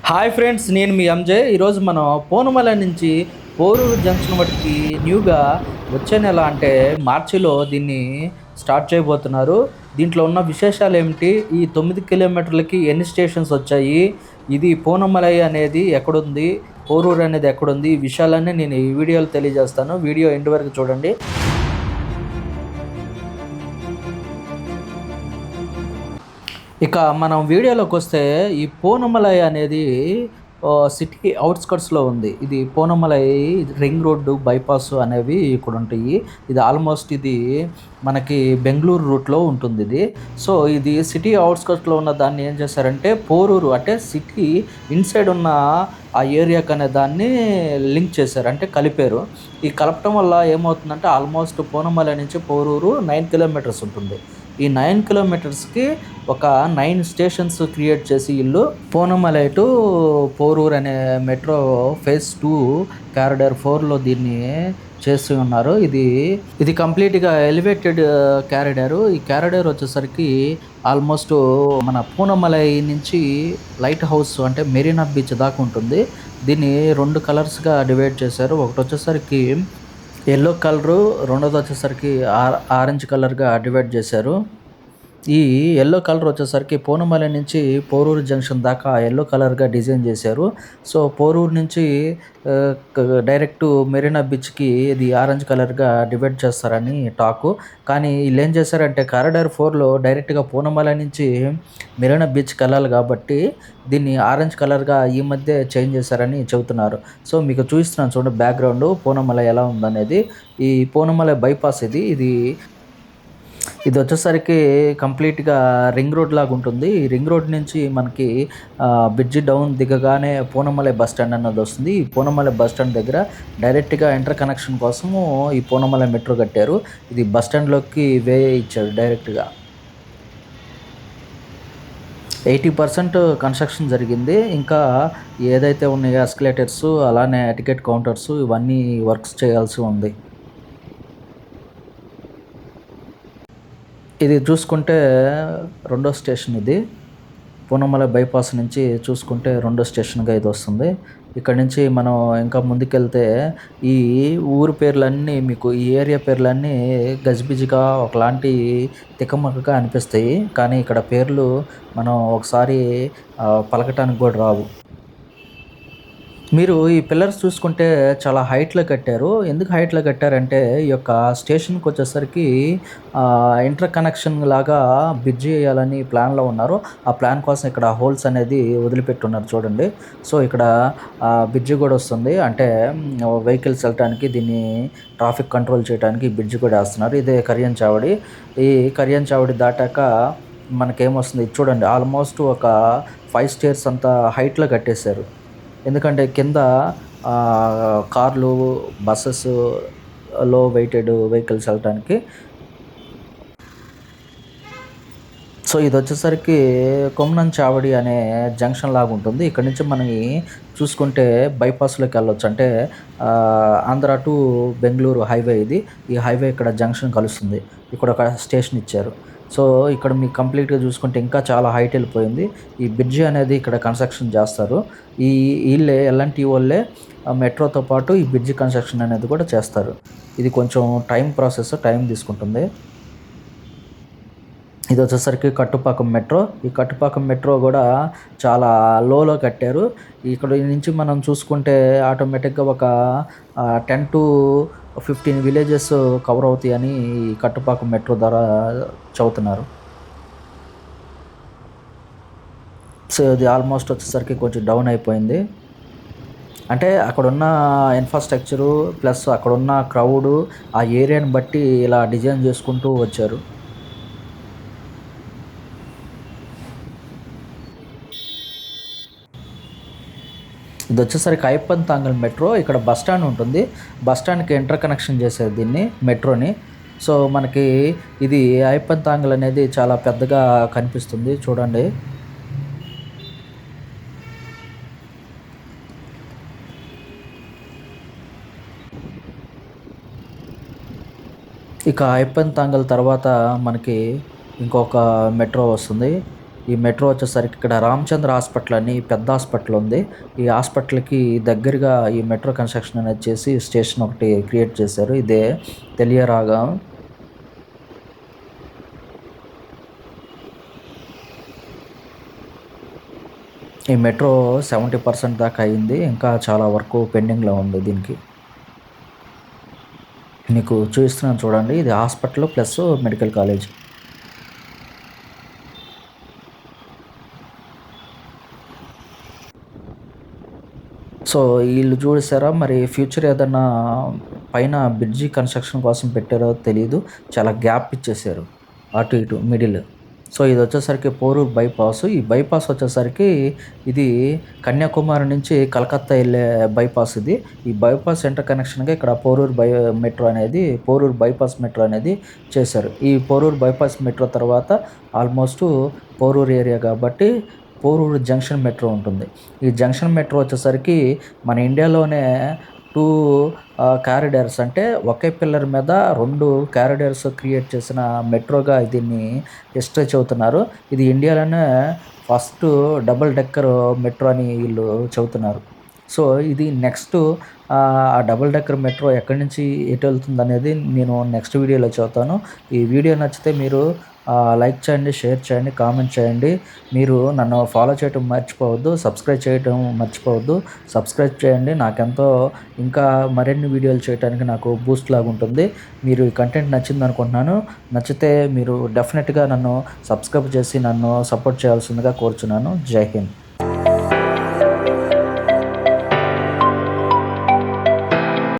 Hi friends, నేను మీ ఎంజే. ఈరోజు మనం పూనమల నుంచి పోరూరు జంక్షన్ మటుకి న్యూగా వచ్చే నెల అంటే మార్చిలో దీన్ని స్టార్ట్ చేయబోతున్నారు. దీంట్లో ఉన్న విశేషాలు ఏమిటి, ఈ 9 కిలోమీటర్లకి ఎన్ని స్టేషన్స్ వచ్చాయి, ఇది పూనమలై అనేది ఎక్కడుంది, పోరూరు అనేది ఎక్కడుంది, ఈ విషయాలన్నీ నేను ఈ వీడియోలో తెలియజేస్తాను. వీడియో ఎండ్ వరకు చూడండి. ఇక మనం వీడియోలోకి వస్తే, ఈ పూనమలై అనేది సిటీ అవుట్స్కట్స్లో ఉంది. ఇది పూనమలై రింగ్ రోడ్డు బైపాస్ అనేవి ఇక్కడ ఉంటాయి. ఇది ఆల్మోస్ట్ ఇది మనకి బెంగళూరు రూట్లో ఉంటుంది ఇది. సో ఇది సిటీ అవుట్స్కట్స్లో ఉన్న దాన్ని ఏం చేశారంటే పోరూరు అంటే సిటీ ఇన్సైడ్ ఉన్న ఆ ఏరియాకి అనే దాన్ని లింక్ చేశారు, అంటే కలిపారు. ఈ కలపటం వల్ల ఏమవుతుందంటే ఆల్మోస్ట్ పూనమలై నుంచి పోరూరు 9 కిలోమీటర్స్ ఉంటుంది. ఈ 9 కిలోమీటర్స్కి ఒక 9 స్టేషన్స్ క్రియేట్ చేసి ఇల్లు పూనమలై టు పోరూరు అనే మెట్రో ఫేజ్ 2 కారిడార్ 4లో దీన్ని చేస్తూ ఉన్నారు. ఇది కంప్లీట్గా ఎలివేటెడ్ క్యారిడారు. ఈ క్యారిడార్ వచ్చేసరికి ఆల్మోస్ట్ మన పూనమలై నుంచి లైట్ హౌస్ అంటే మెరీనా బీచ్ దాకా ఉంటుంది. దీన్ని 2 కలర్స్గా డివైడ్ చేశారు. ఒకటి వచ్చేసరికి ఎల్లో కలరు, రెండోది వచ్చేసరికి ఆరెంజ్ కలర్గా డివైడ్ చేశారు. ఈ ఎల్లో కలర్ వచ్చేసరికి పూనమలై నుంచి పోరూరు జంక్షన్ దాకా ఎల్లో కలర్గా డిజైన్ చేశారు. సో పోరూరు నుంచి డైరెక్ట్ మెరీనా బీచ్కి ఇది ఆరెంజ్ కలర్గా డివైడ్ చేస్తారని టాకు. కానీ వీళ్ళు ఏం చేశారంటే కారిడార్ 4లో డైరెక్ట్గా పూనమలై నుంచి మెరీనా బీచ్కి వెళ్ళాలి కాబట్టి దీన్ని ఆరెంజ్ కలర్గా ఈ మధ్య చేంజ్ చేశారని చెబుతున్నారు. సో మీకు చూపిస్తున్నాను చూడండి బ్యాక్గ్రౌండ్ పూనమలై ఎలా ఉందనేది. ఈ పూనమలై బైపాస్ ఇది వచ్చేసరికి కంప్లీట్గా రింగ్ రోడ్ లాగా ఉంటుంది. ఈ రింగ్ రోడ్ నుంచి మనకి బ్రిడ్జి డౌన్ దిగగానే పూనమలై బస్ స్టాండ్ అన్నది వస్తుంది. ఈ పూనమలై బస్ స్టాండ్ దగ్గర డైరెక్ట్గా ఇంటర్ కనెక్షన్ కోసము ఈ పూనమలై మెట్రో కట్టారు. ఇది బస్ స్టాండ్లోకి వే ఇచ్చారు డైరెక్ట్గా. 80% కన్స్ట్రక్షన్ జరిగింది. ఇంకా ఏదైతే ఉన్నాయో ఎస్కలేటర్స్, అలానే టికెట్ కౌంటర్స్, ఇవన్నీ వర్క్స్ చేయాల్సి ఉంది. ఇది చూసుకుంటే రెండో స్టేషన్. ఇది పూనమలై బైపాస్ నుంచి చూసుకుంటే రెండో స్టేషన్గా ఇది వస్తుంది. ఇక్కడ నుంచి మనం ఇంకా ముందుకెళ్తే ఈ ఊరు పేర్లన్నీ మీకు, ఈ ఏరియా పేర్లన్నీ గజిబిజిగా ఒకలాంటి తికమకగా అనిపిస్తాయి. కానీ ఇక్కడ పేర్లు మనం ఒకసారి పలకటానికి కూడా రావు. మీరు ఈ పిల్లర్స్ చూసుకుంటే చాలా హైట్లో కట్టారు. ఎందుకు హైట్లో కట్టారంటే ఈ యొక్క స్టేషన్కి వచ్చేసరికి ఇంటర్ కనెక్షన్ లాగా బ్రిడ్జి వేయాలని ప్లాన్లో ఉన్నారు. ఆ ప్లాన్ కోసం ఇక్కడ హోల్స్ అనేది వదిలిపెట్టున్నారు చూడండి. సో ఇక్కడ బ్రిడ్జి కూడా వస్తుంది, అంటే వెహికల్స్ వెళ్ళటానికి, దీన్ని ట్రాఫిక్ కంట్రోల్ చేయడానికి బ్రిడ్జి కూడా వేస్తున్నారు. ఇదే కరియన్ చావడి. ఈ కరియన్ చావడి దాటాక మనకేమొస్తుంది చూడండి, ఆల్మోస్ట్ ఒక 5 స్టేర్స్ అంత హైట్లో కట్టేశారు. ఎందుకంటే కింద కార్లు, బస్సెస్, లో వెయిటెడ్ వెహికల్స్ వెళ్ళటానికి. సో ఇది వచ్చేసరికి కొమ్నం చావడి అనే జంక్షన్ లాగా ఉంటుంది. ఇక్కడ నుంచి మనం చూసుకుంటే బైపాస్లోకి వెళ్ళొచ్చు, అంటే ఆంధ్ర టు బెంగళూరు హైవే ఇది. ఈ హైవే ఇక్కడ జంక్షన్ కలుస్తుంది. ఇక్కడ ఒక స్టేషన్ ఇచ్చారు. సో ఇక్కడ మీకు కంప్లీట్గా చూసుకుంటే ఇంకా చాలా హైట్ వెళ్ళిపోయింది. ఈ బ్రిడ్జి అనేది ఇక్కడ కన్స్ట్రక్షన్ చేస్తారు. వీళ్ళే ఎల్ఎన్టీ వాళ్ళే మెట్రోతో పాటు ఈ బ్రిడ్జి కన్స్ట్రక్షన్ అనేది కూడా చేస్తారు. ఇది కొంచెం టైం తీసుకుంటుంది. ఇది వచ్చేసరికి కట్టుపాకం మెట్రో. ఈ కట్టుపాకం మెట్రో కూడా చాలా లోలో కట్టారు. ఇక్కడ నుంచి మనం చూసుకుంటే ఆటోమేటిక్గా ఒక 10 to 15 విలేజెస్ కవర్ అవుతాయని ఈ కట్టుపాకం మెట్రో ద్వారా చెబుతున్నారు. సో ఇది ఆల్మోస్ట్ వచ్చేసరికి కొంచెం డౌన్ అయిపోయింది. అంటే అక్కడున్న ఇన్ఫ్రాస్ట్రక్చరు ప్లస్ అక్కడున్న క్రౌడు, ఆ ఏరియాని బట్టి ఇలా డిజైన్ చేసుకుంటూ వచ్చారు. ఇది వచ్చేసరికి అయ్యప్పన్ మెట్రో. ఇక్కడ బస్ స్టాండ్ ఉంటుంది. బస్ స్టాండ్కి ఇంటర్ కనెక్షన్ చేసేది దీన్ని, మెట్రోని. సో మనకి ఇది అయ్యప్పన్ అనేది చాలా పెద్దగా కనిపిస్తుంది చూడండి. ఇక అయ్యప్పన్ తర్వాత మనకి ఇంకొక మెట్రో వస్తుంది. ఈ మెట్రో వచ్చేసరికి ఇక్కడ రామచంద్ర హాస్పిటల్ అని పెద్ద హాస్పిటల్ ఉంది. ఈ హాస్పిటల్‌కి దగ్గరగా ఈ మెట్రో కన్‌స్ట్రక్షన్ అనేది చేసి స్టేషన్ ఒకటి క్రియేట్ చేశారు. ఇదే తెలియరాగా. ఈ మెట్రో 70% దాకా అయింది. ఇంకా చాలా వర్క్ పెండింగ్‌లో ఉంది దీనికి. మీకు చూపిస్తున్నాను చూడండి. ఇది hospital plus medical college. So, ఈళ్ళు చూసారా మరి ఫ్యూచర్ ఏదన్నా పైన బ్రిడ్జి కన్‌స్ట్రక్షన్ కోసం పెట్టారో తెలీదు. చాలా గ్యాప్ ఇచ్చేసారు. అటు ఇటు మిడిల్. సో, ఇదొచ్చేసరికి పోరూరు బైపాస్. ఈ బైపాస్ వచ్చేసరికి ఇది కన్యాకుమారి నుంచి కలకత్తా ఎళ్ళే బైపాస్ ఇది. ఈ బైపాస్ ఇంటర్ కనెక్షన్‌గా ఇక్కడ పోరూరు బైపాస్ మెట్రో అనేది చేశారు. ఈ పోరూరు బైపాస్ మెట్రో తర్వాత ఆల్మోస్టు పోరూరు ఏరియా కాబట్టి పోరూరు జంక్షన్ మెట్రో ఉంటుంది. ఈ జంక్షన్ మెట్రో వచ్చేసరికి మన ఇండియాలోనే 2 కారిడార్స్ అంటే ఒకే పిల్లర్ మీద 2 కారిడార్స్ క్రియేట్ చేసిన మెట్రోగా దీన్ని హిస్టరీ చెబుతున్నారు. ఇది ఇండియాలోనే ఫస్ట్ డబుల్ డెక్కర్ మెట్రో అని వీళ్ళు చెబుతున్నారు. సో, ఇది నెక్స్ట్ ఆ డబుల్ డెక్కర్ మెట్రో ఎక్కడి నుంచి ఎటు వెళ్తుందనేది నేను నెక్స్ట్ వీడియోలో చెబుతాను. ఈ వీడియో నచ్చితే మీరు లైక్ చేయండి, షేర్ చేయండి, కామెంట్ చేయండి. మీరు నన్ను ఫాలో చేయటం మర్చిపోవద్దు. సబ్స్క్రైబ్ చేయటం మర్చిపోవద్దు. సబ్స్క్రైబ్ చేయండి. నాకెంతో ఇంకా మరిన్ని వీడియోలు చేయడానికి నాకు బూస్ట్ లాగా ఉంటుంది. మీరు ఈ కంటెంట్ నచ్చిందనుకుంటున్నాను. నచ్చితే మీరు డెఫినెట్‌గా నన్ను సబ్స్క్రైబ్ చేసి నన్ను సపోర్ట్ చేయాల్సిందిగా కోరుచున్నాను. జై హింద్.